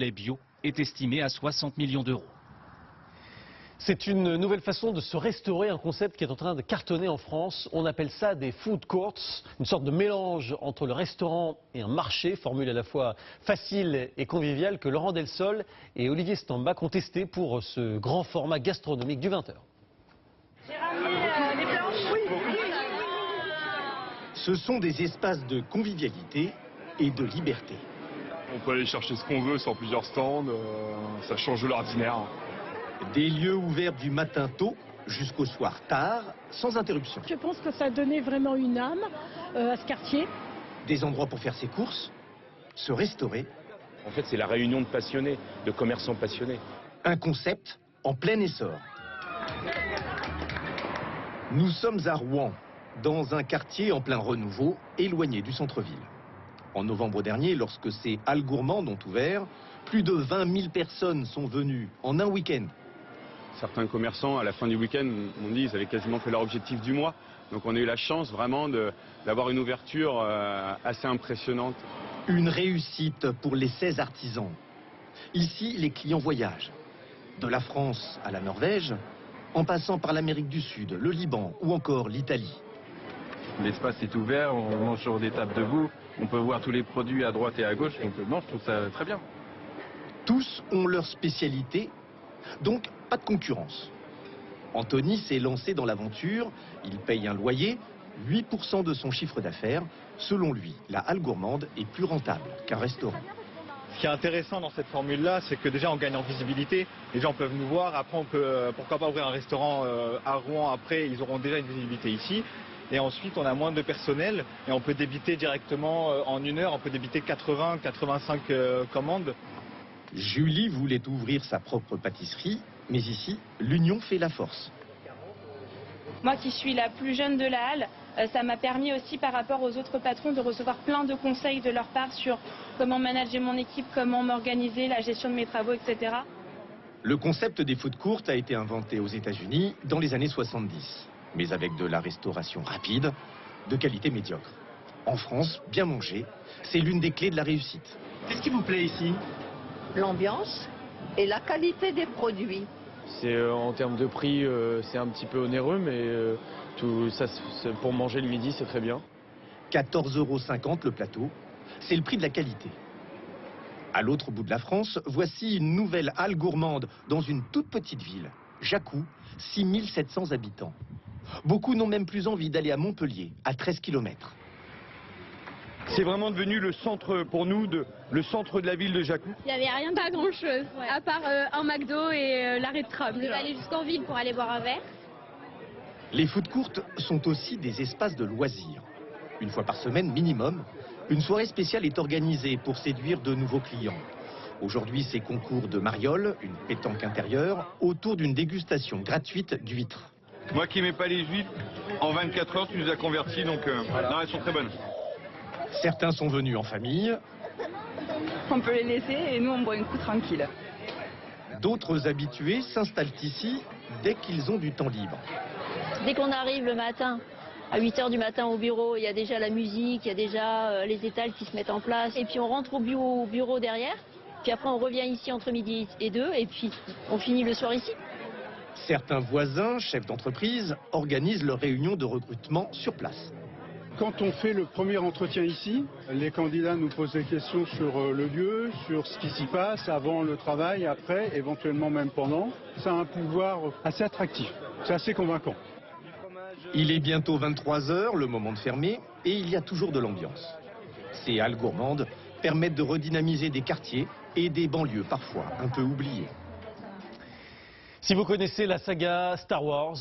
lait bio est estimé à 60 millions d'euros. C'est une nouvelle façon de se restaurer, un concept qui est en train de cartonner en France. On appelle ça des food courts, une sorte de mélange entre le restaurant et un marché, formule à la fois facile et conviviale que Laurent Delsol et Olivier Stambach ont testé pour ce grand format gastronomique du 20h. J'ai ramené des planches. Oui. Ce sont des espaces de convivialité et de liberté. On peut aller chercher ce qu'on veut sur plusieurs stands, ça change de l'ordinaire. Des lieux ouverts du matin tôt jusqu'au soir tard, sans interruption. Je pense que ça a donné vraiment une âme à ce quartier. Des endroits pour faire ses courses, se restaurer. En fait, c'est la réunion de passionnés, de commerçants passionnés. Un concept en plein essor. Nous sommes à Rouen, dans un quartier en plein renouveau, éloigné du centre-ville. En novembre dernier, lorsque ces halles gourmandes ont ouvert, plus de 20 000 personnes sont venues en un week-end. Certains commerçants, à la fin du week-end, m'ont dit qu'ils avaient quasiment fait leur objectif du mois. Donc on a eu la chance vraiment d'avoir une ouverture assez impressionnante. Une réussite pour les 16 artisans. Ici, les clients voyagent. De la France à la Norvège, en passant par l'Amérique du Sud, le Liban ou encore l'Italie. L'espace est ouvert, on mange sur des tables debout, on peut voir tous les produits à droite et à gauche, donc non, je trouve ça très bien. Tous ont leur spécialité, donc pas de concurrence. Anthony s'est lancé dans l'aventure, il paye un loyer, 8% de son chiffre d'affaires. Selon lui, la halle gourmande est plus rentable qu'un restaurant. Ce qui est intéressant dans cette formule-là, c'est que déjà on gagne en visibilité, les gens peuvent nous voir, après on peut, pourquoi pas ouvrir un restaurant à Rouen, après ils auront déjà une visibilité ici. Et ensuite, on a moins de personnel et on peut débiter directement en une heure, on peut débiter 80-85 commandes. Julie voulait ouvrir sa propre pâtisserie, mais ici, l'union fait la force. Moi qui suis la plus jeune de la halle, ça m'a permis aussi par rapport aux autres patrons de recevoir plein de conseils de leur part sur comment manager mon équipe, comment m'organiser, la gestion de mes travaux, etc. Le concept des food courts a été inventé aux États-Unis dans les années 70. Mais avec de la restauration rapide, de qualité médiocre. En France, bien manger, c'est l'une des clés de la réussite. Qu'est-ce qui vous plaît ici? L'ambiance et la qualité des produits. En termes de prix, c'est un petit peu onéreux, mais tout ça, pour manger le midi, c'est très bien. 14,50 € le plateau, c'est le prix de la qualité. À l'autre bout de la France, voici une nouvelle halle gourmande dans une toute petite ville, Jacou, 6700 habitants. Beaucoup n'ont même plus envie d'aller à Montpellier, à 13 km. C'est vraiment devenu le centre pour nous, le centre de la ville de Jacou. Il n'y avait rien, pas grand-chose, à part un McDo et l'arrêt de tram. Je vais aller jusqu'en ville pour aller boire un verre. Les food courts sont aussi des espaces de loisirs. Une fois par semaine minimum, une soirée spéciale est organisée pour séduire de nouveaux clients. Aujourd'hui, c'est concours de mariole, une pétanque intérieure, autour d'une dégustation gratuite d'huîtres. Moi qui n'aimais pas les huîtres, en 24 heures, tu nous as convertis, donc non, elles sont très bonnes. Certains sont venus en famille. On peut les laisser et nous on boit un coup tranquille. D'autres habitués s'installent ici dès qu'ils ont du temps libre. Dès qu'on arrive le matin, à 8 h du matin au bureau, il y a déjà la musique, il y a déjà les étals qui se mettent en place. Et puis on rentre au bureau derrière. Puis après on revient ici entre midi et 2 et puis on finit le soir ici. Certains voisins, chefs d'entreprise, organisent leurs réunions de recrutement sur place. Quand on fait le premier entretien ici, les candidats nous posent des questions sur le lieu, sur ce qui s'y passe avant le travail, après, éventuellement même pendant. Ça a un pouvoir assez attractif, c'est assez convaincant. Il est bientôt 23 h, le moment de fermer, et il y a toujours de l'ambiance. Ces halles gourmandes permettent de redynamiser des quartiers et des banlieues parfois un peu oubliées. Si vous connaissez la saga Star Wars,